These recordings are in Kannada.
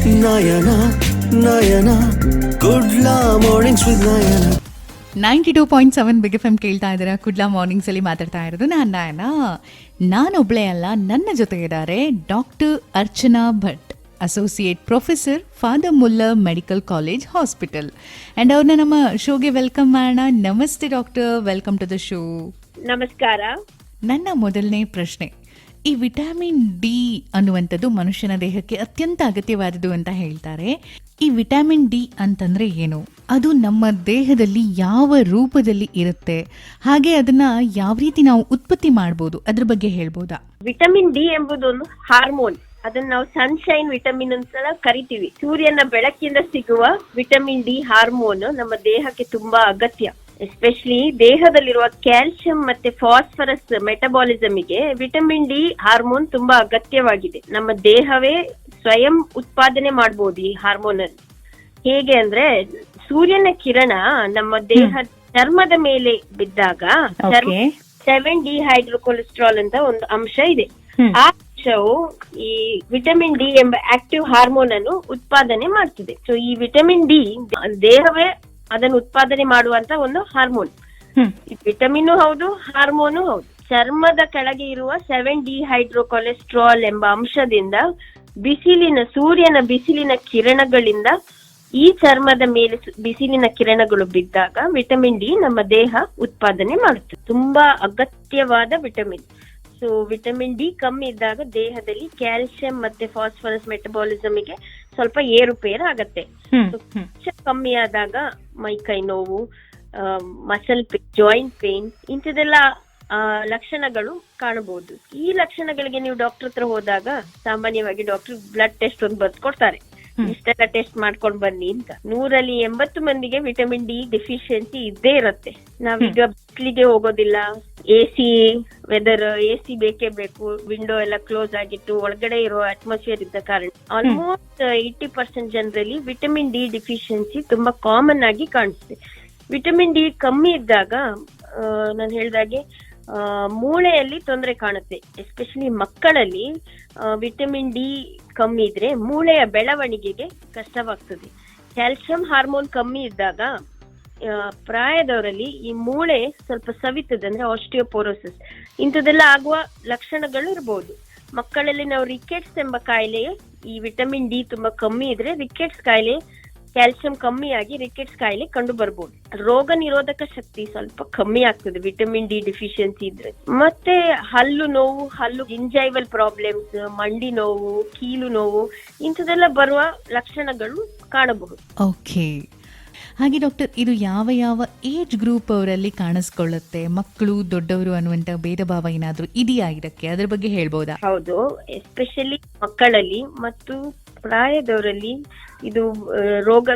Nayana Nayana Kudla mornings with Nayana 92.7 big F M ಕೇಳ್ತಾ ಇದ್ದೀರಾ. ಕುಡ್ಲಾ ಮಾರ್ನಿಂಗ್ಸ್ ಅಲ್ಲಿ ಮಾತಾಡ್ತಾ ಇರೋದು ನಾನೊಬ್ಳೇ ಅಲ್ಲ, ನನ್ನ ಜೊತೆ ಇದ್ದಾರೆ doctor Archana Bhat, associate professor, father Muller medical college hospital. And ಅವ್ರನ್ನ ನಮ್ಮ ಶೋಗೆ ವೆಲ್ಕಮ್ ಮಾಡೋಣ. ನಮಸ್ತೆ doctor, welcome to the show. ನಮಸ್ಕಾರ. ನನ್ನ ಮೊದಲನೇ ಪ್ರಶ್ನೆ, ಈ ವಿಟಮಿನ್ ಡಿ ಅನ್ನುವಂಥದ್ದು ಮನುಷ್ಯನ ದೇಹಕ್ಕೆ ಅತ್ಯಂತ ಅಗತ್ಯವಾದದ್ದು ಅಂತ ಹೇಳ್ತಾರೆ. ಈ ವಿಟಮಿನ್ ಡಿ ಅಂತಂದ್ರೆ ಏನು? ಅದು ನಮ್ಮ ದೇಹದಲ್ಲಿ ಯಾವ ರೂಪದಲ್ಲಿ ಇರುತ್ತೆ, ಹಾಗೆ ಅದನ್ನ ಯಾವ ರೀತಿ ನಾವು ಉತ್ಪತ್ತಿ ಮಾಡಬಹುದು, ಅದ್ರ ಬಗ್ಗೆ ಹೇಳ್ಬೋದಾ? ವಿಟಮಿನ್ ಡಿ ಎಂಬುದು ಒಂದು ಹಾರ್ಮೋನ್. ಅದನ್ನ ನಾವು ಸನ್ಶೈನ್ ವಿಟಮಿನ್ ಅಂತ ಕರಿತೀವಿ. ಸೂರ್ಯನ ಬೆಳಕಿಂದ ಸಿಗುವ ವಿಟಮಿನ್ ಡಿ ಹಾರ್ಮೋನ್ ನಮ್ಮ ದೇಹಕ್ಕೆ ತುಂಬಾ ಅಗತ್ಯ. ಎಸ್ಪೆಷಲಿ ದೇಹದಲ್ಲಿರುವ ಕ್ಯಾಲ್ಸಿಯಂ ಮತ್ತೆ ಫಾಸ್ಫರಸ್ ಮೆಟಬಾಲಿಸಮಿಗೆ ವಿಟಮಿನ್ ಡಿ ಹಾರ್ಮೋನ್ ತುಂಬಾ ಅಗತ್ಯವಾಗಿದೆ. ನಮ್ಮ ದೇಹವೇ ಸ್ವಯಂ ಉತ್ಪಾದನೆ ಮಾಡಬಹುದು ಈ ಹಾರ್ಮೋನ್ ಅನ್ನು. ಹೇಗೆ ಅಂದ್ರೆ, ಸೂರ್ಯನ ಕಿರಣ ನಮ್ಮ ದೇಹ ಚರ್ಮದ ಮೇಲೆ ಬಿದ್ದಾಗ 7-ಡಿಹೈಡ್ರೋಕೊಲೆಸ್ಟ್ರಾಲ್ ಅಂತ ಒಂದು ಅಂಶ ಇದೆ. ಆ ಅಂಶವು ಈ ವಿಟಮಿನ್ ಡಿ ಎಂಬ ಆಕ್ಟಿವ್ ಹಾರ್ಮೋನ್ ಅನ್ನು ಉತ್ಪಾದನೆ ಮಾಡ್ತದೆ. ಸೊ ಈ ವಿಟಮಿನ್ ಡಿ ದೇಹವೇ ಅದನ್ನು ಉತ್ಪಾದನೆ ಮಾಡುವಂತ ಒಂದು ಹಾರ್ಮೋನ್. ವಿಟಮಿನ್ ಹೌದು, ಹಾರ್ಮೋನು ಹೌದು. ಚರ್ಮದ ಕೆಳಗೆ ಇರುವ 7-ಡಿಹೈಡ್ರೋಕೊಲೆಸ್ಟ್ರಾಲ್ ಎಂಬ ಅಂಶದಿಂದ ಸೂರ್ಯನ ಬಿಸಿಲಿನ ಕಿರಣಗಳಿಂದ ಈ ಚರ್ಮದ ಮೇಲೆ ಬಿಸಿಲಿನ ಕಿರಣಗಳು ಬಿದ್ದಾಗ ವಿಟಮಿನ್ ಡಿ ನಮ್ಮ ದೇಹ ಉತ್ಪಾದನೆ ಮಾಡುತ್ತೆ. ತುಂಬಾ ಅಗತ್ಯವಾದ ವಿಟಮಿನ್. ಸೊ ವಿಟಮಿನ್ ಡಿ ಕಮ್ಮಿ ಇದ್ದಾಗ ದೇಹದಲ್ಲಿ ಕ್ಯಾಲ್ಸಿಯಂ ಮತ್ತೆ ಫಾಸ್ಫರಸ್ ಮೆಟಬಾಲಿಸಮಿಗೆ ಸ್ವಲ್ಪ ಏರುಪೇರು ಆಗತ್ತೆ. ಕಮ್ಮಿ ಆದಾಗ ಮೈಕೈ ನೋವು, ಮಸಲ್ ಪೇನ್, ಜಾಯಿಂಟ್ ಪೇನ್, ಇಂಥದೆಲ್ಲ ಲಕ್ಷಣಗಳು ಕಾಣಬಹುದು. ಈ ಲಕ್ಷಣಗಳಿಗೆ ನೀವು ಡಾಕ್ಟರ್ ಹತ್ರ ಹೋದಾಗ ಸಾಮಾನ್ಯವಾಗಿ ಡಾಕ್ಟರ್ ಬ್ಲಡ್ ಟೆಸ್ಟ್ ಒಂದು ಬರ್ಕೊಡ್ತಾರೆ. ಇಷ್ಟೆಲ್ಲ ಟೆಸ್ಟ್ ಮಾಡ್ಕೊಂಡ್ ಬನ್ನಿ ಅಂತ. 100ರಲ್ಲಿ 80 ಮಂದಿಗೆ ವಿಟಮಿನ್ ಡಿ ಡೆಫಿಷಿಯನ್ಸಿ ಇದ್ದೇ ಇರತ್ತೆ. ನಾವೀಗ ಬಿಸಿಲಿಗೆ ಹೋಗೋದಿಲ್ಲ, ಎಸಿ ವೆದರ್, ಎಸಿ ಬೇಕೇ ಬೇಕು, ವಿಂಡೋ ಎಲ್ಲ ಕ್ಲೋಸ್ ಆಗಿತ್ತು, ಒಳಗಡೆ ಇರೋ ಅಟ್ಮಾಸ್ಫಿಯರ್ ಇದ್ದ ಕಾರಣ ಆಲ್ಮೋಸ್ಟ್ 80% ಜನರಲ್ಲಿ ವಿಟಮಿನ್ ಡಿ ಡೆಫಿಷಿಯನ್ಸಿ ತುಂಬಾ ಕಾಮನ್ ಆಗಿ ಕಾಣಿಸುತ್ತೆ. ವಿಟಮಿನ್ ಡಿ ಕಮ್ಮಿ ಇದ್ದಾಗ ನಾನು ಹೇಳ್ದಾಗೆ ಮೂಳೆಯಲ್ಲಿ ತೊಂದರೆ ಕಾಣುತ್ತೆ. ಎಸ್ಪೆಷಲಿ ಮಕ್ಕಳಲ್ಲಿ ವಿಟಮಿನ್ ಡಿ ಕಮ್ಮಿ ಇದ್ರೆ ಮೂಳೆಯ ಬೆಳವಣಿಗೆಗೆ ಕಷ್ಟವಾಗ್ತದೆ. ಕ್ಯಾಲ್ಸಿಯಂ ಹಾರ್ಮೋನ್ ಕಮ್ಮಿ ಇದ್ದಾಗ ಪ್ರಾಯದವರಲ್ಲಿ ಈ ಮೂಳೆ ಸ್ವಲ್ಪ ಸವಿತದೆ, ಅಂದ್ರೆ ಆಸ್ಟಿಯೋಪೋರೋಸಿಸ್ ಇಂಥದೆಲ್ಲ ಆಗುವ ಲಕ್ಷಣಗಳು ಇರಬಹುದು. ಮಕ್ಕಳಲ್ಲಿ ನಾವು ರಿಕೆಟ್ಸ್ ಎಂಬ ಕಾಯಿಲೆ, ಈ ವಿಟಮಿನ್ ಡಿ ತುಂಬಾ ಕಮ್ಮಿ ಇದ್ರೆ ರಿಕೆಟ್ಸ್ ಕಾಯಿಲೆ, ಕ್ಯಾಲ್ಸಿಯಂ ಕಮ್ಮಿ ಆಗಿ ರಿಕೆಟ್ಸ್ ಕಾಯಿಲೆ ಕಂಡು ಬರ್ಬೋದು. ರೋಗ ನಿರೋಧಕ ಶಕ್ತಿ ಸ್ವಲ್ಪ ಕಮ್ಮಿ ಆಗ್ತದೆ ವಿಟಮಿನ್ ಡಿ ಡಿಫಿಷಿಯನ್ಸಿ ಇದ್ರೆ. ಮತ್ತೆ ಹಲ್ಲು ನೋವು, ಗಿಂಜೈವಲ್ ಪ್ರಾಬ್ಲಮ್ಸ್, ಮಂಡಿ ನೋವು, ಕೀಲು ನೋವು ಇಂಥದೆಲ್ಲ ಬರುವ ಲಕ್ಷಣಗಳು ಕಾಣಬಹುದು. ಓಕೆ, ಹಾಗೆ ಡಾಕ್ಟರ್, ಇದು ಯಾವ ಯಾವ ಏಜ್ ಗ್ರೂಪ್ ಅವರಲ್ಲಿ ಕಾಣಿಸ್ಕೊಳ್ಳುತ್ತೆ? ಮಕ್ಕಳು, ದೊಡ್ಡವರು ಅನ್ನುವಂತ ಭೇದ ಭಾವ ಏನಾದ್ರೂ ಇದೆಯಾ ಇದಕ್ಕೆ? ಅದ್ರ ಬಗ್ಗೆ ಹೇಳ್ಬೋದಾ? ಹೌದು, ಎಸ್ಪೆಷಲಿ ಮಕ್ಕಳಲ್ಲಿ ಮತ್ತು ಪ್ರಾಯದವರಲ್ಲಿ ಇದು ರೋಗ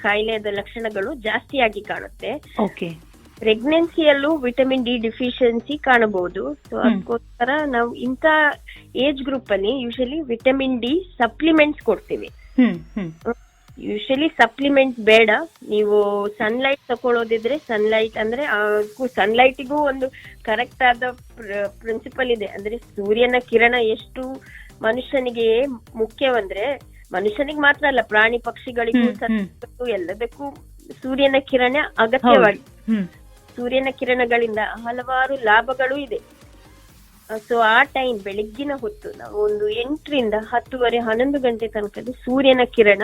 ಕಾಯಿಲೆದ ಲಕ್ಷಣಗಳು ಜಾಸ್ತಿಯಾಗಿ ಕಾಣುತ್ತೆ. ಓಕೆ. ಪ್ರೆಗ್ನೆನ್ಸಿಯಲ್ಲೂ ವಿಟಮಿನ್ ಡಿ ಡಿಫಿಷಿಯನ್ಸಿ ಕಾಣಬಹುದು. ಸೊ ಅದಕ್ಕೋಸ್ಕರ ನಾವು ಇಂಥ ಏಜ್ ಗ್ರೂಪ್ ಅಲ್ಲಿ ಯೂಶಲಿ ವಿಟಮಿನ್ ಡಿ ಸಪ್ಲಿಮೆಂಟ್ಸ್ ಕೊಡ್ತೀವಿ. ಯೂಶಲಿ ಸಪ್ಲಿಮೆಂಟ್ ಬೇಡ. ನೀವು ಸನ್ಲೈಟ್ ತಗೊಳ್ಳೋದಿದ್ರೆ ಸನ್ಲೈಟ್, ಅಂದ್ರೆ ಸನ್ಲೈಟಿಗೂ ಒಂದು ಕರೆಕ್ಟ್ ಆದ ಪ್ರಿನ್ಸಿಪಲ್ ಇದೆ. ಅಂದ್ರೆ ಸೂರ್ಯನ ಕಿರಣ ಎಷ್ಟು ಮನುಷ್ಯನಿಗೆ ಮುಖ್ಯವಂದ್ರೆ, ಮನುಷ್ಯನಿಗೆ ಮಾತ್ರ ಅಲ್ಲ, ಪ್ರಾಣಿ ಪಕ್ಷಿಗಳಿಗೂ ಎಲ್ಲದಕ್ಕೂ ಸೂರ್ಯನ ಕಿರಣ ಅಗತ್ಯವಾಗಿ. ಸೂರ್ಯನ ಕಿರಣಗಳಿಂದ ಹಲವಾರು ಲಾಭಗಳು ಇದೆ. ಸೊ ಆ ಟೈಮ್ ಬೆಳಗ್ಗಿನ ಹೊತ್ತು ನಾವು ಒಂದು 8ರಿಂದ 10:30, 11 ಗಂಟೆ ತನಕ ಸೂರ್ಯನ ಕಿರಣ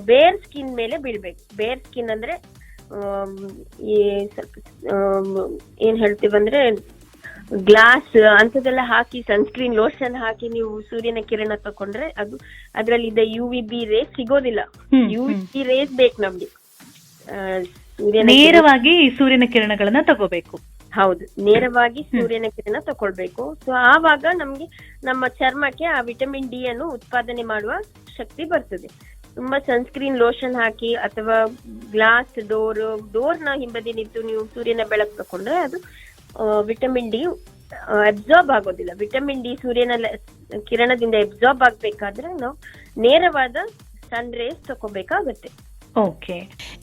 ಬೇರ್ ಸ್ಕಿನ್ ಮೇಲೆ ಬೀಳ್ಬೇಕು. ಬೇರ್ ಸ್ಕಿನ್ ಅಂದ್ರೆ ಈ ಸ್ವಲ್ಪ ಏನ್ ಹೇಳ್ತೀವಂದ್ರೆ ಗ್ಲಾಸ್ ಅಂತದೆಲ್ಲ ಹಾಕಿ, ಸನ್ಸ್ಕ್ರೀನ್ ಲೋಷನ್ ಹಾಕಿ ನೀವು ಸೂರ್ಯನ ಕಿರಣ ತಕೊಂಡ್ರೆ ಅದು ಅದ್ರಲ್ಲಿ UVB ರೇಸ್ ಸಿಗೋದಿಲ್ಲ. UVB ರೇಸ್ ಬೇಕು ನಮ್ಗೆ. ನೇರವಾಗಿ ಸೂರ್ಯನ ಕಿರಣಗಳನ್ನ ತಗೋಬೇಕು. ಹೌದು, ನೇರವಾಗಿ ಸೂರ್ಯನ ಕಿರಣ ತಕೊಳ್ಬೇಕು. ಸೊ ಆವಾಗ ನಮ್ಗೆ ನಮ್ಮ ಚರ್ಮಕ್ಕೆ ಆ ವಿಟಮಿನ್ ಡಿ ಅನ್ನು ಉತ್ಪಾದನೆ ಮಾಡುವ ಶಕ್ತಿ ಬರ್ತದೆ. ತುಂಬಾ ಸನ್ಸ್ಕ್ರೀನ್ ಲೋಷನ್ ಹಾಕಿ ಅಥವಾ ಗ್ಲಾಸ್ ಡೋರ್ನ ಹಿಂಬದಿ ನಿಂತು ನೀವು ಸೂರ್ಯನ ಬೆಳಕು ತಕೊಂಡ್ರೆ ಅದು ವಿಟಮಿನ್ ಡಿ ಅಬ್ಸಾರ್ಬ್ ಆಗೋದಿಲ್ಲ. ವಿಟಮಿನ್ ಡಿ ಸೂರ್ಯನ ಕಿರಣದಿಂದ ಅಬ್ಸಾರ್ಬ್ ಆಗ್ಬೇಕಾದ್ರೆ ನಾವು ನೇರವಾದ ಸನ್ ರೇಸ್ ತಗೋಬೇಕಾಗತ್ತೆ. ಓಕೆ.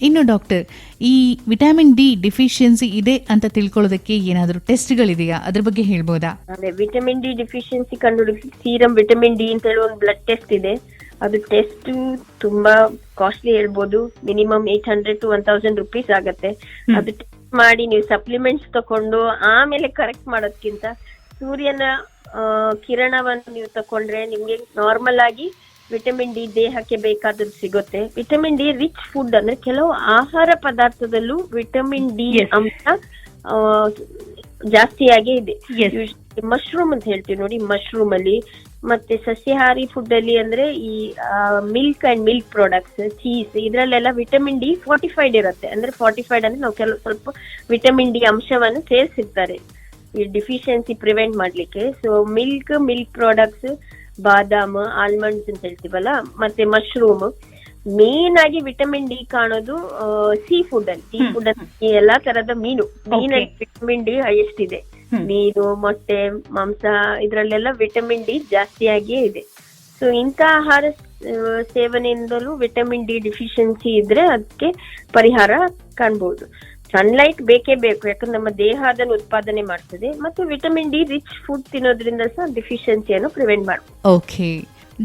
ಇನ್ನು ಡಾಕ್ಟರ್, ಈ ವಿಟಮಿನ್ ಡಿ ಡಿಫಿಷಿಯನ್ಸಿ ಇದೆ ಅಂತ ತಿಳ್ಕೊಳ್ಳೋದಕ್ಕೆ ಏನಾದರೂ ಟೆಸ್ಟ್ಗಳಿದೆಯಾ? ಅದ್ರ ಬಗ್ಗೆ ಹೇಳ್ಬೋದಾ? ಅದೇ ವಿಟಮಿನ್ ಡಿ ಡಿಫಿಷಿಯನ್ಸಿ ಕಂಡುಹಿಡಿಸಿ ಸೀರಮ್ ವಿಟಮಿನ್ ಡಿ ಅಂತ ಹೇಳಿ ಒಂದು ಬ್ಲಡ್ ಟೆಸ್ಟ್ ಇದೆ. ಅದು ಟೆಸ್ಟ್ ತುಂಬಾ ಕಾಸ್ಟ್ಲಿ ಹೇಳ್ಬೋದು, ಮಿನಿಮಮ್ 800 to 1000 rupees ಆಗತ್ತೆ. ಅದು ಟೆಸ್ಟ್ ಮಾಡಿ ನೀವು ಸಪ್ಲಿಮೆಂಟ್ಸ್ ತಕೊಂಡು ಆಮೇಲೆ ಕರೆಕ್ಟ್ ಮಾಡೋದ್ಕಿಂತ ಸೂರ್ಯನ ಕಿರಣವನ್ನು ನೀವು ತಕೊಂಡ್ರೆ ನಿಮ್ಗೆ ನಾರ್ಮಲ್ ಆಗಿ ವಿಟಮಿನ್ ಡಿ ದೇಹಕ್ಕೆ ಬೇಕಾದದ್ದು ಸಿಗುತ್ತೆ. ವಿಟಮಿನ್ ಡಿ ರಿಚ್ ಫುಡ್ ಅಂದ್ರೆ ಕೆಲವು ಆಹಾರ ಪದಾರ್ಥದಲ್ಲೂ ವಿಟಮಿನ್ ಡಿ ಅಂಶ ಜಾಸ್ತಿಯಾಗೇ ಇದೆ. ಮಶ್ರೂಮ್ ಅಂತ ಹೇಳ್ತೀವಿ ನೋಡಿ, ಮಶ್ರೂಮ್ ಅಲ್ಲಿ ಮತ್ತೆ ಸಸ್ಯಾಹಾರಿ ಫುಡ್ ಅಲ್ಲಿ ಅಂದ್ರೆ ಈ milk and milk products, cheese, ಇದ್ರಲ್ಲೆಲ್ಲ ವಿಟಮಿನ್ ಡಿ ಫಾರ್ಟಿಫೈಡ್ ಇರುತ್ತೆ. ಅಂದ್ರೆ ಫಾರ್ಟಿಫೈಡ್ ಅಂದ್ರೆ ನಾವು ಸ್ವಲ್ಪ ವಿಟಮಿನ್ ಡಿ ಅಂಶವನ್ನು ಸೇರಿಸಿರ್ತಾರೆ ಈ ಡಿಫಿಷಿಯನ್ಸಿ ಪ್ರಿವೆಂಟ್ ಮಾಡ್ಲಿಕ್ಕೆ. ಸೊ ಮಿಲ್ಕ್ ಪ್ರಾಡಕ್ಟ್ಸ್, ಬಾದಾಮ್, ಆಲ್ಮಂಡ್ಸ್ ಅಂತ ಹೇಳ್ತೀವಲ್ಲ, ಮತ್ತೆ ಮಶ್ರೂಮ್. ಮೇನ್ ಆಗಿ ವಿಟಮಿನ್ ಡಿ ಕಾಣೋದು ಸೀ ಫುಡ್ ಅಲ್ಲಿ ಎಲ್ಲಾ ತರದ ಮೀನಲ್ಲಿ ವಿಟಮಿನ್ ಡಿ ಹೈಯೆಸ್ಟ್ ಇದೆ. ಮೀನು, ಮೊಟ್ಟೆ, ಮಾಂಸ ಇದ್ರಲ್ಲೆಲ್ಲ ವಿಟಮಿನ್ ಡಿ ಜಾಸ್ತಿಯಾಗಿಯೇ ಇದೆ. ಸೊ ಇಂಥ ಆಹಾರ ಸೇವನೆಯಿಂದಲೂ ವಿಟಮಿನ್ ಡಿ ಡಿಫಿಷಿಯನ್ಸಿ ಇದ್ರೆ ಅದಕ್ಕೆ ಪರಿಹಾರ ಕಾಣ್ಬಹುದು. ಸನ್ಲೈಟ್ ಬೇಕೇ ಬೇಕು, ಯಾಕಂದ್ರೆ ನಮ್ಮ ದೇಹ ಅದನ್ನು ಉತ್ಪಾದನೆ ಮಾಡ್ತದೆ. ಮತ್ತು ವಿಟಮಿನ್ ಡಿ ರಿಚ್ ಫುಡ್ ತಿನ್ನೋದ್ರಿಂದ ಸಹ ಡಿಫಿಷಿಯನ್ಸಿಯನ್ನು ಪ್ರಿವೆಂಟ್ ಮಾಡ್ಬೋದು. ಓಕೆ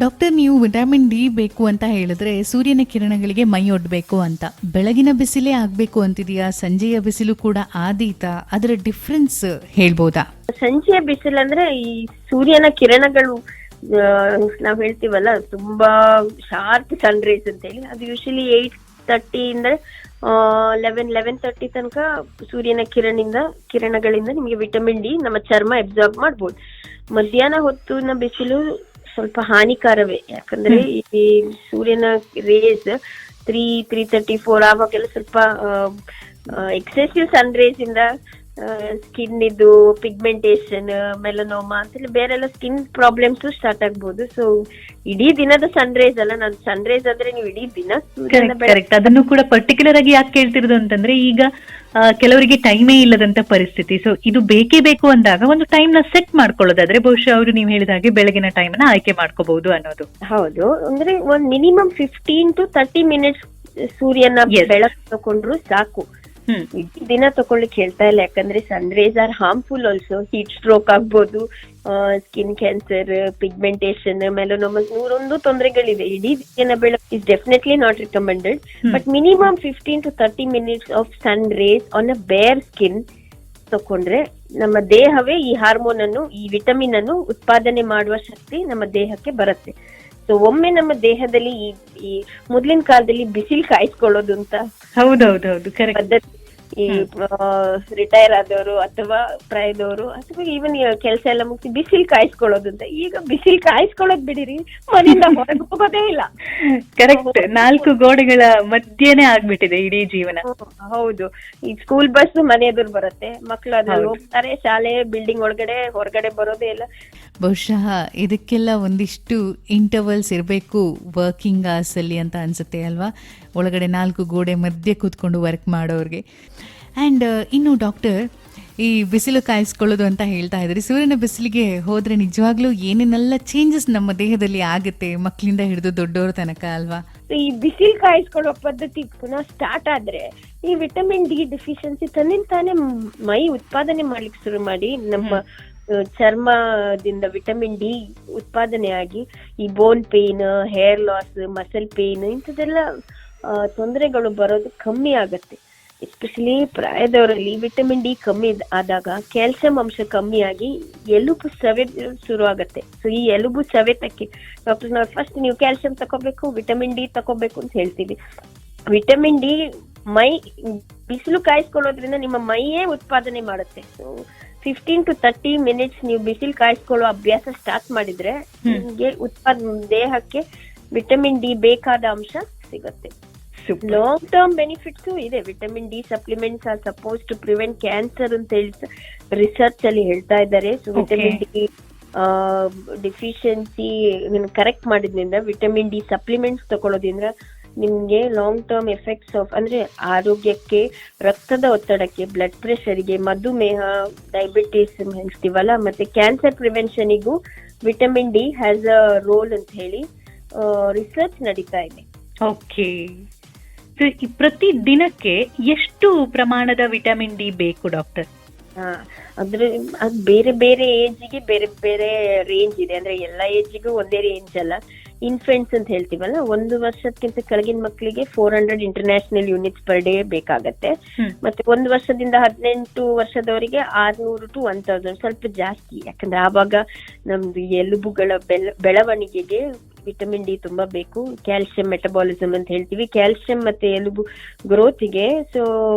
ಡಾಕ್ಟರ್, ನೀವು ವಿಟಮಿನ್ ಡಿ ಬೇಕು ಅಂತ ಹೇಳಿದ್ರೆ ಸೂರ್ಯನ ಕಿರಣಗಳಿಗೆ ಮೈ ಒಡ್ಬೇಕು ಅಂತ, ಬೆಳಗಿನ ಬಿಸಿಲೇ ಆಗ್ಬೇಕು ಅಂತಿದೆಯಾ, ಸಂಜೆಯ ಬಿಸಿಲು ಕೂಡ ಆದೀತಾ, ಅದರ ಡಿಫ್ರೆನ್ಸ್ ಹೇಳ್ಬೋದಾ? ಸಂಜೆಯ ಬಿಸಿಲು ಅಂದ್ರೆ ಈ ಸೂರ್ಯನ ಕಿರಣಗಳು ನಾವ್ ಹೇಳ್ತೀವಲ್ಲ ತುಂಬಾ ಶಾರ್ಪ್ ಸನ್ ರೇಸ್ ಅಂತ ಹೇಳಿ, ಅದು ಯೂಶಲಿ 8:30 ಇಂದ 11:30 ತನಕ ಸೂರ್ಯನ ಕಿರಣಗಳಿಂದ ನಿಮಗೆ ವಿಟಮಿನ್ ಡಿ ನಮ್ಮ ಚರ್ಮ ಅಬ್ಸಾರ್ಬ್ ಮಾಡ್ಬೋದು. ಮಧ್ಯಾಹ್ನ ಹೊತ್ತಿನ ಬಿಸಿಲು ಸ್ವಲ್ಪ ಹಾನಿಕಾರವೇ, ಯಾಕಂದ್ರೆ ಈ ಸೂರ್ಯನ ರೇಸ್ 3:34 ಆವಾಗೆಲ್ಲ ಸ್ವಲ್ಪ ಎಕ್ಸೆಸಿವ್ ಸನ್ ರೇಸ್ ಇಂದ ಸ್ಕಿನ್ ಇದು ಪಿಗ್ಮೆಂಟೇಶನ್, ಮೆಲನೋಮಾ ಅಂತ ಬೇರೆಲ್ಲ ಸ್ಕಿನ್ ಪ್ರಾಬ್ಲಮ್ಸ್ ಸ್ಟಾರ್ಟ್ ಆಗ್ಬೋದು. ಸೊ ಇಡೀ ದಿನದ ಸನ್ ರೇಸ್ ಅಲ್ಲ, ನಾನು ಸನ್ ರೇಸ್ ಆದ್ರೆ ನೀವು ಇಡೀ ದಿನ ಕರೆಕ್ಟ್. ಅದನ್ನು ಕೂಡ ಪರ್ಟಿಕ್ಯುಲರ್ ಆಗಿ ಯಾಕೆ ಕೇಳ್ತಿರೋದು ಅಂತಂದ್ರೆ ಈಗ ಕೆಲವರಿಗೆ ಟೈಮೇ ಇಲ್ಲದಂತ ಪರಿಸ್ಥಿತಿ. ಸೊ ಇದು ಬೇಕೇ ಬೇಕು ಅಂದಾಗ ಒಂದು ಟೈಮ್ ನ ಸೆಟ್ ಮಾಡ್ಕೊಳ್ಳೋದಾದ್ರೆ ಬಹುಶಃ ಅವರು ನೀವು ಹೇಳಿದ ಹಾಗೆ ಬೆಳಗಿನ ಟೈಮ್ ನ ಆಯ್ಕೆ ಮಾಡ್ಕೋಬಹುದು ಅನ್ನೋದು. ಹೌದು, ಅಂದ್ರೆ ಒಂದ್ ಮಿನಿಮಮ್ 15 to 30 minutes ಸೂರ್ಯನ ಬೆಳಕು ತಕೊಂಡ್ರು ಸಾಕು. ದಿನ ತಕೊಳ್ಳಿಕ್ ಹೇಳ್ತಾ ಇಲ್ಲ, ಯಾಕಂದ್ರೆ sun rays are harmful also. Heat stroke ಆಗ್ಬೋದು, ಸ್ಕಿನ್ ಕ್ಯಾನ್ಸರ್, ಪಿಗ್ಮೆಂಟೇಶನ್, ಮೆಲನೋಮಸ್, 101 ತೊಂದರೆಗಳಿದೆ. ಇಡೀ ದಿನ ಬೆಳಕು is definitely not recommended. But minimum 15 to 30 minutes of sun rays on a bare skin ತಕೊಂಡ್ರೆ ನಮ್ಮ ದೇಹವೇ ಈ ಹಾರ್ಮೋನ್ ಅನ್ನು, ಈ ವಿಟಮಿನ್ ಅನ್ನು ಉತ್ಪಾದನೆ ಮಾಡುವ ಶಕ್ತಿ ನಮ್ಮ ದೇಹಕ್ಕೆ ಬರುತ್ತೆ. ಸೊ ಒಮ್ಮೆ ನಮ್ಮ ದೇಹದಲ್ಲಿ ಈ ಮೊದ್ಲಿನ ಕಾಲದಲ್ಲಿ ಬಿಸಿಲು ಕಾಯಿಸ್ಕೊಳ್ಳೋದು ಅಂತ ಹೌದೌದೌದು ಪದ್ಧತಿ, ಈ ರಿಟೈರ್ ಆದವರು ಅಥವಾ ಪ್ರಾಯದವರು ಅಥವಾ ಈವನ್ ಕೆಲಸ ಎಲ್ಲ ಮುಗಿಸಿ ಬಿಸಿಲು ಕಾಯಿಸ್ಕೊಳ್ಳೋದು ಅಂತ. ಈಗ ಬಿಸಿಲು ಕಾಯಿಸ್ಕೊಳ್ಳೋದ್ ಬಿಡಿರಿ, ಮನೆಯಿಂದ ಹೊರಗೆ ಹೋಗೋದೇ ಇಲ್ಲ. ಕರೆಕ್ಟ್, 4 ಗೋಡೆಗಳ ಮಧ್ಯೆನೇ ಆಗ್ಬಿಟ್ಟಿದೆ ಇಡೀ ಜೀವನ. ಹೌದು, ಈ ಸ್ಕೂಲ್ ಬಸ್ ಮನೆ ಎದುರು ಬರುತ್ತೆ, ಮಕ್ಳು ಅದ್ರಲ್ಲಿ ಹೋಗ್ತಾರೆ, ಶಾಲೆ ಬಿಲ್ಡಿಂಗ್ ಹೊರಗಡೆ ಬರೋದೇ ಇಲ್ಲ. ಬಹುಶಃ ಇದಕ್ಕೆಲ್ಲ ಒಂದಿಷ್ಟು ಇಂಟರ್ವಲ್ಸ್ ಇರಬೇಕು ವರ್ಕಿಂಗ್ ಅವರ್ಸ್ ಅಲ್ಲಿ ಅಂತ ಅನ್ಸುತ್ತೆ ಅಲ್ವಾ, ಒಳಗಡೆ 4 ಗೋಡೆ ಮಧ್ಯೆ ಕೂತ್ಕೊಂಡು ವರ್ಕ್ ಮಾಡೋರಿಗೆ. ಆ್ಯಂಡ್ ಇನ್ನು ಡಾಕ್ಟರ್, ಈ ಬಿಸಿಲು ಕಾಯಿಸ್ಕೊಳ್ಳೋದು ಅಂತ ಹೇಳ್ತಾ ಇದ್ರಿ, ಸೂರ್ಯನ ಬಿಸಿಲಿಗೆ ಹೋದರೆ ನಿಜವಾಗ್ಲೂ ಏನೇನೆಲ್ಲ ಚೇಂಜಸ್ ನಮ್ಮ ದೇಹದಲ್ಲಿ ಆಗುತ್ತೆ, ಮಕ್ಕಳಿಂದ ಹಿಡಿದು ದೊಡ್ಡವ್ರ ತನಕ ಅಲ್ವಾ? ಈ ಬಿಸಿಲು ಕಾಯಿಸ್ಕೊಳ್ಳೋ ಪದ್ಧತಿ ಪುನಃ ಸ್ಟಾರ್ಟ್ ಆದ್ರೆ ಈ ವಿಟಮಿನ್ ಡಿ ಡಿಫಿಷಿಯನ್ಸಿ ತನ್ನಿಂತಾನೆ ಮೈ ಉತ್ಪಾದನೆ ಮಾಡ್ಲಿಕ್ಕೆ ಶುರು ಮಾಡಿ ನಮ್ಮ ಚರ್ಮದಿಂದ ವಿಟಮಿನ್ ಡಿ ಉತ್ಪಾದನೆ ಆಗಿ ಈ bone pain, hair loss, muscle pain ಇಂಥದೆಲ್ಲ ತೊಂದರೆಗಳು ಬರೋದು ಕಮ್ಮಿ ಆಗತ್ತೆ. ಎಸ್ಪೆಷಲಿ ಪ್ರಾಯದವರಲ್ಲಿ ವಿಟಮಿನ್ ಡಿ ಕಮ್ಮಿ ಆದಾಗ ಕ್ಯಾಲ್ಸಿಯಂ ಅಂಶ ಕಮ್ಮಿ ಆಗಿ ಎಲುಬು ಸವೆತ ಶುರು ಆಗತ್ತೆ. ಸೊ ಈ ಎಲುಬು ಸವೆತಕ್ಕೆ ಡಾಕ್ಟರ್ ನಾವು ಫಸ್ಟ್ ನೀವು ಕ್ಯಾಲ್ಸಿಯಂ ತಗೋಬೇಕು, ವಿಟಮಿನ್ ಡಿ ತಗೋಬೇಕು ಅಂತ ಹೇಳ್ತೀವಿ. ವಿಟಮಿನ್ ಡಿ ಮೈ ಬಿಸಿಲು ಕಾಯಿಸ್ಕೊಳ್ಳೋದ್ರಿಂದ ನಿಮ್ಮ ಮೈಯೇ ಉತ್ಪಾದನೆ ಮಾಡುತ್ತೆ. ಸೊ 15 to 30 minutes ನೀವು ಬಿಸಿಲು ಕಾಯಿಸ್ಕೊಳ್ಳೋ ಅಭ್ಯಾಸ ಸ್ಟಾರ್ಟ್ ಮಾಡಿದ್ರೆ ನಿಮ್ಗೆ ದೇಹಕ್ಕೆ ವಿಟಮಿನ್ ಡಿ ಬೇಕಾದ ಅಂಶ ಸಿಗುತ್ತೆ. ಲಾಂಗ್ ಟರ್ಮ್ ಬೆನಿಫಿಟ್ಸ್ ಇದೆ. Vitamin D supplements are suppose to prevent cancer ಅಂತ ಹೇಳಿ ರಿಸರ್ಚ್ ಅಲ್ಲಿ ಹೇಳ್ತಾ ಇದ್ದಾರೆ. So vitamin D deficiency correct ಮಾಡಿದ್ರಿಂದ ವಿಟಮಿನ್ ಡಿ ಸಪ್ಲಿಮೆಂಟ್ಸ್ ತಗೊಳ್ಳೋದ್ರಿಂದ ನಿಮ್ಗೆ ಲಾಂಗ್ ಟರ್ಮ್ ಎಫೆಕ್ಟ್ಸ್ ಆಫ್ ಅಂದ್ರೆ ಆರೋಗ್ಯಕ್ಕೆ, ರಕ್ತದ ಒತ್ತಡಕ್ಕೆ, ಬ್ಲಡ್ ಪ್ರೆಷರ್ಗೆ, ಮಧುಮೇಹ, ಡಯಾಬಿಟಿಸ್ ಹೇಳ್ತೀವಲ್ಲ, ಮತ್ತೆ ಕ್ಯಾನ್ಸರ್ ಪ್ರಿವೆನ್ಷನಿಗೂ vitamin D has a role ಅಂತ ಹೇಳಿ ರಿಸರ್ಚ್ ನಡೀತಾ ಇದೆ. ಓಕೆ, ಪ್ರತಿ ದಿನಕ್ಕೆ ಎಷ್ಟು ಪ್ರಮಾಣದ ವಿಟಮಿನ್ ಡಿ ಬೇಕು ಡಾಕ್ಟರ್? ಅಂದ್ರೆ ಅದು ಬೇರೆ ಬೇರೆ ಏಜ್ಗೆ ಬೇರೆ ಬೇರೆ ರೇಂಜ್ ಇದೆ. ಅಂದ್ರೆ ಎಲ್ಲಾ ಏಜ್ಗೂ ಒಂದೇ ರೇಂಜ್ ಅಲ್ಲ. ಇನ್ಫೆಂಟ್ಸ್ ಅಂತ ಹೇಳ್ತೀವಲ್ಲ, 1 ವರ್ಷಕ್ಕಿಂತ ಕೆಳಗಿನ ಮಕ್ಕಳಿಗೆ 400 ಇಂಟರ್ನ್ಯಾಷನಲ್ ಯೂನಿಟ್ಸ್ ಪರ್ ಡೇ ಬೇಕಾಗತ್ತೆ. ಮತ್ತೆ 1 ವರ್ಷದಿಂದ 18 ವರ್ಷದವರಿಗೆ 600 to 1000, ಸ್ವಲ್ಪ ಜಾಸ್ತಿ. ಯಾಕಂದ್ರೆ ಆವಾಗ ನಮ್ದು ಎಲುಬುಗಳ ಬೆಳವಣಿಗೆಗೆ ವಿಟಮಿನ್ ಡಿ ತುಂಬಾ ಬೇಕು. ಕ್ಯಾಲ್ಸಿಯಂ ಮೆಟಬಾಲಿಸಮ್ ಅಂತ ಹೇಳ್ತೀವಿ, ಕ್ಯಾಲ್ಸಿಯಂ ಮತ್ತೆ ಎಲುಬು ಗ್ರೋತ್ಗೆ. ಸೊ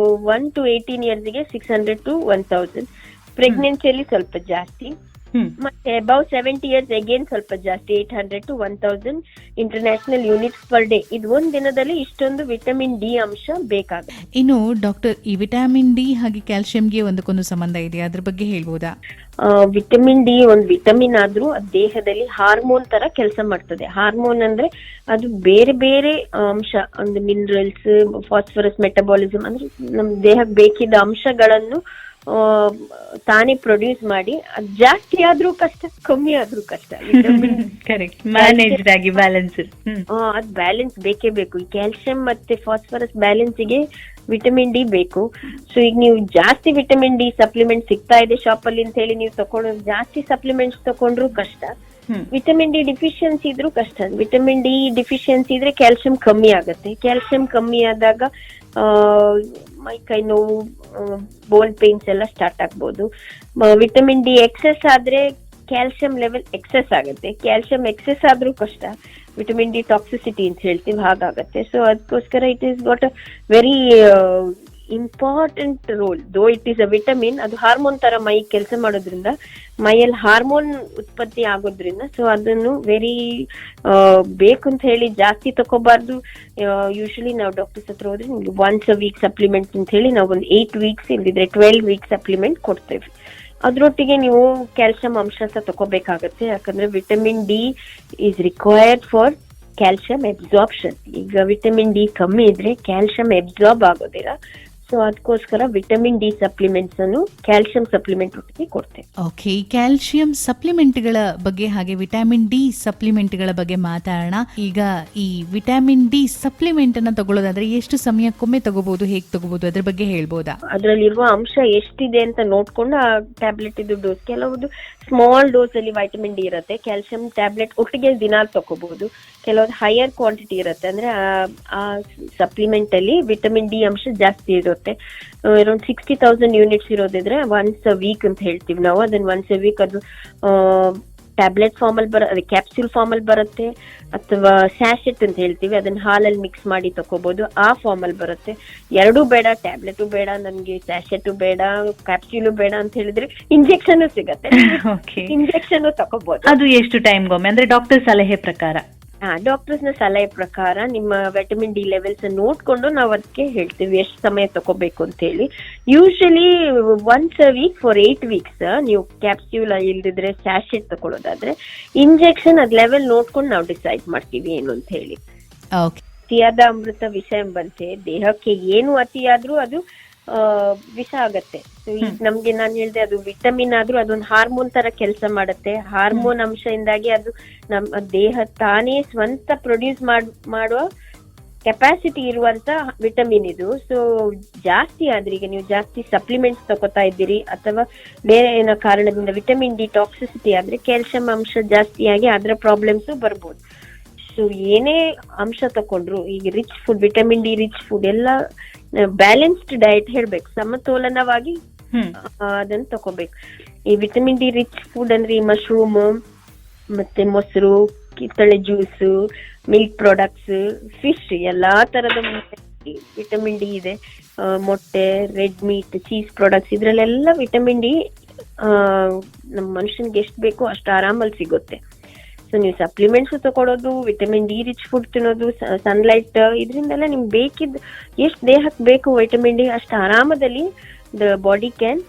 1 to 18 ಇಯರ್ಸ್ಗೆ 600 to 1000. ಪ್ರೆಗ್ನೆನ್ಸಿಯಲ್ಲಿ ಸ್ವಲ್ಪ ಜಾಸ್ತಿ. ಮತ್ತೆ ಅಬೌವ್ 70 ಇಯರ್ಸ್ ಅಗೇನ್ ಸ್ವಲ್ಪ ಜಾಸ್ತಿ, 800 to 1000 international units per day. ಇದು ಒಂದ್ ದಿನದಲ್ಲಿ ಇಷ್ಟೊಂದು ವಿಟಮಿನ್ ಡಿ ಅಂಶ ಬೇಕಾಗುತ್ತೆ. ಇನ್ನು ಡಾಕ್ಟರ್, ಈ ವಿಟಮಿನ್ ಡಿ ಹಾಗೆ ಕ್ಯಾಲ್ಸಿಯಂಗೆ ಒಂದಕ್ಕೊಂದು ಸಂಬಂಧ ಇದೆ, ಅದ್ರ ಬಗ್ಗೆ ಹೇಳ್ಬೋದಾ? ವಿಟಮಿನ್ ಡಿ ಒಂದು ವಿಟಮಿನ್ ಆದ್ರೂ ಅದು ದೇಹದಲ್ಲಿ ಹಾರ್ಮೋನ್ ತರ ಕೆಲಸ ಮಾಡ್ತದೆ. ಹಾರ್ಮೋನ್ ಅಂದ್ರೆ ಅದು ಬೇರೆ ಬೇರೆ ಅಂಶ, ಒಂದು ಮಿನರಲ್ಸ್, ಫಾಸ್ಫರಸ್, ಮೆಟಬಾಲಿಸಮ್ ಅಂದ್ರೆ ನಮ್ ದೇಹಕ್ಕೆ ಬೇಕಿದ್ದ ಅಂಶಗಳನ್ನು ತಾನೇ ಪ್ರೊಡ್ಯೂಸ್ ಮಾಡಿ. ಅದು ಜಾಸ್ತಿ ಆದ್ರೂ ಕಷ್ಟ, ಕಮ್ಮಿ ಆದ್ರೂ ಕಷ್ಟ. ಅದ್ ಬ್ಯಾಲೆನ್ಸ್ ಬೇಕೇ ಬೇಕು. ಈ ಕ್ಯಾಲ್ಸಿಯಂ ಮತ್ತೆ ಫಾಸ್ಫರಸ್ ಬ್ಯಾಲೆನ್ಸ್ಗೆ ವಿಟಮಿನ್ ಡಿ ಬೇಕು. ಸೊ ಈಗ ನೀವು ಜಾಸ್ತಿ ವಿಟಮಿನ್ ಡಿ ಸಪ್ಲಿಮೆಂಟ್ ಸಿಗ್ತಾ ಇದೆ ಶಾಪ್ ಅಲ್ಲಿ ಅಂತ ಹೇಳಿ ನೀವು ತಗೊಂಡು ಜಾಸ್ತಿ ಸಪ್ಲಿಮೆಂಟ್ಸ್ ತಗೊಂಡ್ರು ಕಷ್ಟ. ವಿಟಮಿನ್ ಡಿ ಡಿಫಿಷಿಯನ್ಸಿ ಇದ್ರೂ ಕಷ್ಟ. ವಿಟಮಿನ್ ಡಿ ಡಿಫಿಷಿಯನ್ಸಿ ಇದ್ರೆ ಕ್ಯಾಲ್ಸಿಯಂ ಕಮ್ಮಿ ಆಗುತ್ತೆ. ಕ್ಯಾಲ್ಸಿಯಂ ಕಮ್ಮಿ ಆದಾಗ ಮೈ ಕೈ ನೋವು, ಬೋನ್ ಪೇನ್ಸ್ ಎಲ್ಲ ಸ್ಟಾರ್ಟ್ ಆಗ್ಬೋದು. ವಿಟಮಿನ್ ಡಿ ಎಕ್ಸೆಸ್ ಆದ್ರೆ ಕ್ಯಾಲ್ಸಿಯಂ ಲೆವೆಲ್ ಎಕ್ಸೆಸ್ ಆಗುತ್ತೆ. ಕ್ಯಾಲ್ಸಿಯಂ ಎಕ್ಸೆಸ್ ಆದ್ರೂ ಕಷ್ಟ, ವಿಟಮಿನ್ ಡಿ ಟಾಕ್ಸಿಸಿಟಿ ಅಂತ ಹೇಳ್ತೀವಿ, ಹಾಗಾಗತ್ತೆ. ಸೊ ಅದಕ್ಕೋಸ್ಕರ it is got a very important role. Though it is a vitamin, ಅದು ಹಾರ್ಮೋನ್ ತರ ಮೈ ಕೆಲಸ ಮಾಡೋದ್ರಿಂದ, ಮೈಯಲ್ಲಿ ಹಾರ್ಮೋನ್ ಉತ್ಪತ್ತಿ ಆಗೋದ್ರಿಂದ. ಸೊ ಅದನ್ನು ವೆರಿ ಬೇಕು ಅಂತ ಹೇಳಿ ಜಾಸ್ತಿ ತಗೋಬಾರ್ದು. ಯೂಶಲಿ ನಾವು ಡಾಕ್ಟರ್ಸ್ ಹತ್ರ ಹೋದ್ರೆ ನಿಮ್ಗೆ ಒನ್ಸ್ ಅ ವೀಕ್ ಸಪ್ಲಿಮೆಂಟ್ ಅಂತ ಹೇಳಿ ನಾವು ಒಂದು 8 ವೀಕ್ಸ್ ಇಲ್ಲದಿದ್ರೆ 12 ವೀಕ್ ಸಪ್ಲಿಮೆಂಟ್ ಕೊಡ್ತೇವೆ. ಅದ್ರೊಟ್ಟಿಗೆ ನೀವು ಕ್ಯಾಲ್ಸಿಯಂ ಅಂಶ ಸಹ ತಗೋಬೇಕಾಗತ್ತೆ. ಯಾಕಂದ್ರೆ vitamin D is required for calcium absorption. ಈಗ ವಿಟಮಿನ್ ಡಿ ಕಮ್ಮಿ ಇದ್ರೆ ಕ್ಯಾಲ್ಸಿಯಂ ಅಬ್ಸಾರ್ಬ್ ಆಗೋದಿಲ್ಲ. ಸೊ ಅದಕ್ಕೋಸ್ಕರ ವಿಟಮಿನ್ ಡಿ ಸಪ್ಲಿಮೆಂಟ್ಸ್ ಅನ್ನು ಕ್ಯಾಲ್ಸಿಯಂ ಸಪ್ಲಿಮೆಂಟ್ ಒಟ್ಟಿಗೆ ಕೊಡ್ತೇವೆ. ಓಕೆ, ಕ್ಯಾಲ್ಸಿಯಂ ಸಪ್ಲಿಮೆಂಟ್ಗಳ ಬಗ್ಗೆ ಹಾಗೆ ವಿಟಮಿನ್ ಡಿ ಸಪ್ಲಿಮೆಂಟ್ಗಳ ಬಗ್ಗೆ ಮಾತಾಡೋಣ. ಈಗ ಈ ವಿಟಮಿನ್ ಡಿ ಸಪ್ಲಿಮೆಂಟ್ ಅನ್ನ ತಗೊಳ್ಳೋದಾದ್ರೆ ಎಷ್ಟು ಸಮಯಕ್ಕೊಮ್ಮೆ ತಗೋಬಹುದು, ಹೇಗೆ ತಗೋಬಹುದು, ಅದ್ರ ಬಗ್ಗೆ ಹೇಳ್ಬೋದಾ? ಅದರಲ್ಲಿರುವ ಅಂಶ ಎಷ್ಟಿದೆ ಅಂತ ನೋಡ್ಕೊಂಡು ಆ ಟ್ಯಾಬ್ಲೆಟ್ ಇದು ಡೋಸ್. ಕೆಲವೊಂದು ಸ್ಮಾಲ್ ಡೋಸ್ ಅಲ್ಲಿ ವಿಟಮಿನ್ ಡಿ ಇರುತ್ತೆ, ಕ್ಯಾಲ್ಸಿಯಂ ಟ್ಯಾಬ್ಲೆಟ್ ಒಟ್ಟಿಗೆ ದಿನಾಲ್ ತಗೋಬಹುದು. ಕೆಲವೊಂದು ಹೈಯರ್ ಕ್ವಾಂಟಿಟಿ ಇರುತ್ತೆ, ಅಂದ್ರೆ ಆ ಸಪ್ಲಿಮೆಂಟ್ ಅಲ್ಲಿ ವಿಟಮಿನ್ ಡಿ ಅಂಶ ಜಾಸ್ತಿ ಇರುತ್ತೆ. ಅರೌಂಡ್ 60,000 ಯೂನಿಟ್ಸ್ ಇರೋದಿದ್ರೆ ಒನ್ಸ್ ಅ ವೀಕ್ ಅಂತ ಹೇಳ್ತೀವಿ ನಾವು. ಅದನ್ನ ಒನ್ಸ್ ಅ ವೀಕ್ ಅದು ಟ್ಯಾಬ್ಲೆಟ್ ಫಾರ್ಮ್ ಅಲ್ಲಿ ಕ್ಯಾಪ್ಸ್ಯೂಲ್ ಫಾರ್ಮ್ ಅಲ್ಲಿ ಬರುತ್ತೆ, ಅಥವಾ ಸ್ಯಾಶೆಟ್ ಅಂತ ಹೇಳ್ತೀವಿ, ಅದನ್ನ ಹಾಲಲ್ಲಿ ಮಿಕ್ಸ್ ಮಾಡಿ ತಗೋಬಹುದು. ಆ ಫಾರ್ಮ್ ಅಲ್ಲಿ ಬರುತ್ತೆ. ಎರಡೂ ಬೇಡ, ಟ್ಯಾಬ್ಲೆಟು ಬೇಡ, ನನ್ಗೆ ಸ್ಯಾಶೆಟ್ ಬೇಡ, ಕ್ಯಾಪ್ಸ್ಯೂಲ್ ಬೇಡ ಅಂತ ಹೇಳಿದ್ರೆ ಇಂಜೆಕ್ಷನ್ ಸಿಗತ್ತೆ. ಇಂಜೆಕ್ಷನ್ ತಗೋಬಹುದು. ಅದು ಎಷ್ಟು ಟೈಮ್ಗೊಮ್ಮೆ, ಅಂದ್ರೆ ಡಾಕ್ಟರ್ ಸಲಹೆ ಪ್ರಕಾರ? ಡಾಕ್ಟರ್ಸ್ ನ ಸಲಹೆ ಪ್ರಕಾರ ನಿಮ್ಮ ವಿಟಮಿನ್ ಡಿ ಲೆವೆಲ್ಸ್ ನೋಡ್ಕೊಂಡು ನಾವು ಅದಕ್ಕೆ ಹೇಳ್ತೀವಿ ಎಷ್ಟು ಸಮಯ ತಗೋಬೇಕು ಅಂತ ಹೇಳಿ. Usually once a weak for 8 weeks ನೀವು ಕ್ಯಾಪ್ಸ್ಯೂಲ್ ಇಲ್ದಿದ್ರೆ ಸ್ಯಾಶೆಟ್ ತಗೊಳ್ಳೋದಾದ್ರೆ, ಇಂಜೆಕ್ಷನ್ ಅದ್ ಲೆವೆಲ್ ನೋಡ್ಕೊಂಡು ನಾವು ಡಿಸೈಡ್ ಮಾಡ್ತೀವಿ ಏನು ಅಂತ ಹೇಳಿ. ಅತಿಯಾದ ಅಮೃತ ವಿಷ ಎಂಬಂತೆ ದೇಹಕ್ಕೆ ಏನು ಅತಿಯಾದ್ರೂ ಅದು ವಿಷ ಆಗತ್ತೆ. ಸೊ ಈಗ ನಮ್ಗೆ ನಾನು ಹೇಳ್ದೆ, ಅದು ವಿಟಮಿನ್ ಆದ್ರೂ ಅದೊಂದು ಹಾರ್ಮೋನ್ ತರ ಕೆಲಸ ಮಾಡುತ್ತೆ. ಹಾರ್ಮೋನ್ ಅಂಶದಿಂದಾಗಿ ಅದು ನಮ್ಮ ದೇಹ ತಾನೇ ಸ್ವಂತ ಪ್ರೊಡ್ಯೂಸ್ ಮಾಡುವ ಕೆಪಾಸಿಟಿ ಇರುವಂತ ವಿಟಮಿನ್ ಇದು. ಸೊ ಜಾಸ್ತಿ ಆದ್ರೆ, ಈಗ ನೀವು ಜಾಸ್ತಿ ಸಪ್ಲಿಮೆಂಟ್ಸ್ ತಗೋತಾ ಇದ್ದೀರಿ ಅಥವಾ ಬೇರೆ ಏನೋ ಕಾರಣದಿಂದ ವಿಟಮಿನ್ ಡಿ ಟಾಕ್ಸಿಸಿಟಿ ಆದ್ರೆ ಕ್ಯಾಲ್ಸಿಯಂ ಅಂಶ ಜಾಸ್ತಿಯಾಗಿ ಅದರ ಪ್ರಾಬ್ಲಮ್ಸ್ ಬರ್ಬೋದು. ಸೊ ಏನೇ ಅಂಶ ತಕೊಂಡ್ರು, ಈಗ rich food, vitamin D rich food ಎಲ್ಲ ಬ್ಯಾಲೆನ್ಸ್ಡ್ ಡಯಟ್ ಹೇಳ್ಬೇಕು, ಸಮತೋಲನವಾಗಿ ಅದನ್ನ ತಗೋಬೇಕು. ಈ ವಿಟಮಿನ್ ಡಿ ರಿಚ್ ಫುಡ್ ಅಂದ್ರೆ ಈ ಮಶ್ರೂಮ್, ಮತ್ತೆ ಮೊಸರು, ಕಿತ್ತಳೆ ಜ್ಯೂಸ್, ಮಿಲ್ಕ್ ಪ್ರಾಡಕ್ಟ್ಸ್, ಫಿಶ್, ಎಲ್ಲಾ ತರದ ವಿಟಮಿನ್ ಡಿ ಇದೆ. ಮೊಟ್ಟೆ, ರೆಡ್ ಮೀಟ್, ಚೀಸ್ ಪ್ರಾಡಕ್ಟ್ಸ್, ಇದ್ರಲ್ಲೆಲ್ಲ ವಿಟಮಿನ್ ಡಿ ನಮ್ಮ ಮನುಷ್ಯನ್ಗೆ ಎಷ್ಟು ಬೇಕೋ ಅಷ್ಟು ಆರಾಮಲ್ಲಿ ಸಿಗುತ್ತೆ. ಸೊ ನೀವು ಸಪ್ಲಿಮೆಂಟ್ಸ್ ತಗೊಳೋದು, ವಿಟಮಿನ್ ಡಿ ರಿಚ್ ಫುಡ್ ತಿನ್ನೋದು, ಸನ್ಲೈಟ್, ಇದರಿಂದೆಲ್ಲ ನಿಮ್ಗೆ ಬೇಕಿದ್ದು ಎಷ್ಟು ದೇಹಕ್ಕೆ ಬೇಕು ವಿಟಮಿನ್ ಡಿ ಅಷ್ಟು ಆರಾಮದಲ್ಲಿ ದ ಬಾಡಿ ಕ್ಯಾನ್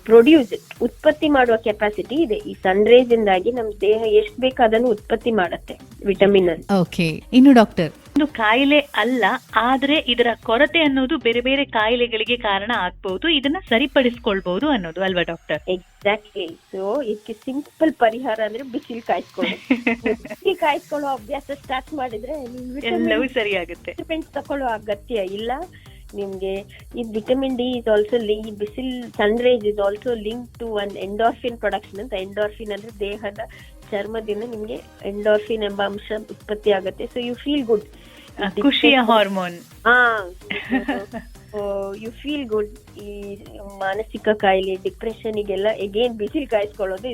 ಪ್ರೊಡ್ಯೂಸ್, ಉತ್ಪತ್ತಿ ಮಾಡುವ ಕೆಪಾಸಿಟಿ ಇದೆ. ಈ ಸನ್ ರೇಸ್ ಇಂದಾಗಿ ನಮ್ ದೇಹ ಎಷ್ಟು ಬೇಕು ಅದನ್ನು ಉತ್ಪತ್ತಿ ಮಾಡುತ್ತೆ ವಿಟಮಿನ್ ಅನ್ನು. ಓಕೆ, ಇನ್ನು ಡಾಕ್ಟರ್, ಒಂದು ಕಾಯಿಲೆ ಅಲ್ಲ, ಆದ್ರೆ ಇದರ ಕೊರತೆ ಅನ್ನೋದು ಬೇರೆ ಬೇರೆ ಕಾಯಿಲೆಗಳಿಗೆ ಕಾರಣ ಆಗ್ಬಹುದು, ಇದನ್ನ ಸರಿಪಡಿಸ್ಕೊಳ್ಬಹುದು ಅನ್ನೋದು ಅಲ್ವಾ ಡಾಕ್ಟರ್? ಎಕ್ಸಾಕ್ಟ್ಲಿ. ಸೊ ಇದಕ್ಕೆ ಸಿಂಪಲ್ ಪರಿಹಾರ ಅಂದ್ರೆ ಬಿಸಿಲು ಕಾಯಿಸ್ಕೊಳ್ಳೋ ಅಭ್ಯಾಸ ಸ್ಟಾರ್ಟ್ ಮಾಡಿದ್ರೆ ಎಲ್ಲವೂ ಸರಿ ಆಗುತ್ತೆ. ತಗೊಳ್ಳೋ ಅಗತ್ಯ ಇಲ್ಲ ನಿಮ್ಗೆ. ಈ ವಿಟಮಿನ್ ಡಿ ಇಸ್ ಆಲ್ಸೋ ಈ ಬಿಸಿಲ್ sun rays is also link to one endorphin production ಅಂತ. ಎಂಡೋರ್ಫಿನ್ ಅಂದ್ರೆ ದೇಹದ ಚರ್ಮದಿಂದ ನಿಮ್ಗೆ ಎಂಡೋರ್ಫಿನ್ ಎಂಬ ಅಂಶ ಉತ್ಪತ್ತಿ ಆಗುತ್ತೆ. So you feel good. ಖುಷಿಯ ಹಾರ್ಮೋನ್. You feel good. ಈ ಮಾನಸಿಕ ಕಾಯಿಲೆ, ಡಿಪ್ರೆಷನ್ಗೆಲ್ಲ ಎಗೇನ್ ಬಿಸಿಲು ಕಾಯಿಸ್ಕೊಳ್ಳೋದು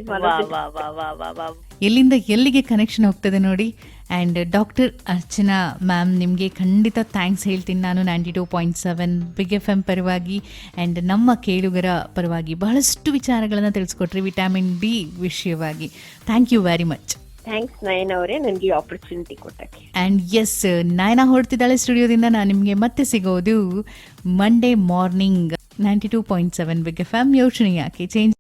ಎಲ್ಲಿಂದ ಎಲ್ಲಿಗೆ ಕನೆಕ್ಷನ್ ಹೋಗ್ತದೆ ನೋಡಿ. ಆ್ಯಂಡ್ ಡಾಕ್ಟರ್ ಅರ್ಚನಾ ಮ್ಯಾಮ್, ನಿಮಗೆ ಖಂಡಿತ ಥ್ಯಾಂಕ್ಸ್ ಹೇಳ್ತೀನಿ ನಾನು 92.7 ಬಿಗ್ ಎಫ್ ಎಮ್ ಪರವಾಗಿ ಆ್ಯಂಡ್ ನಮ್ಮ ಕೇಳುಗರ ಪರವಾಗಿ. ಬಹಳಷ್ಟು ವಿಚಾರಗಳನ್ನು ತಿಳಿಸ್ಕೊಟ್ರಿ ವಿಟಮಿನ್ ಡಿ ವಿಷಯವಾಗಿ. Thank you very much. Thanks Nayana ಅವರೇ, ನನಗೆ ಆಪರ್ಚುನಿಟಿ ಕೊಟ್ಟಕ್ಕೆ. ಆ್ಯಂಡ್ ಎಸ್, ನಯನ ಹೊರಡ್ತಿದ್ದಾಳೆ ಸ್ಟುಡಿಯೋದಿಂದ. ನಾನು ನಿಮಗೆ ಮತ್ತೆ ಸಿಗೋದು Monday morning 92.7 big F M. ಯೋಚನೆ ಯಾಕೆ, ಚೇಂಜ್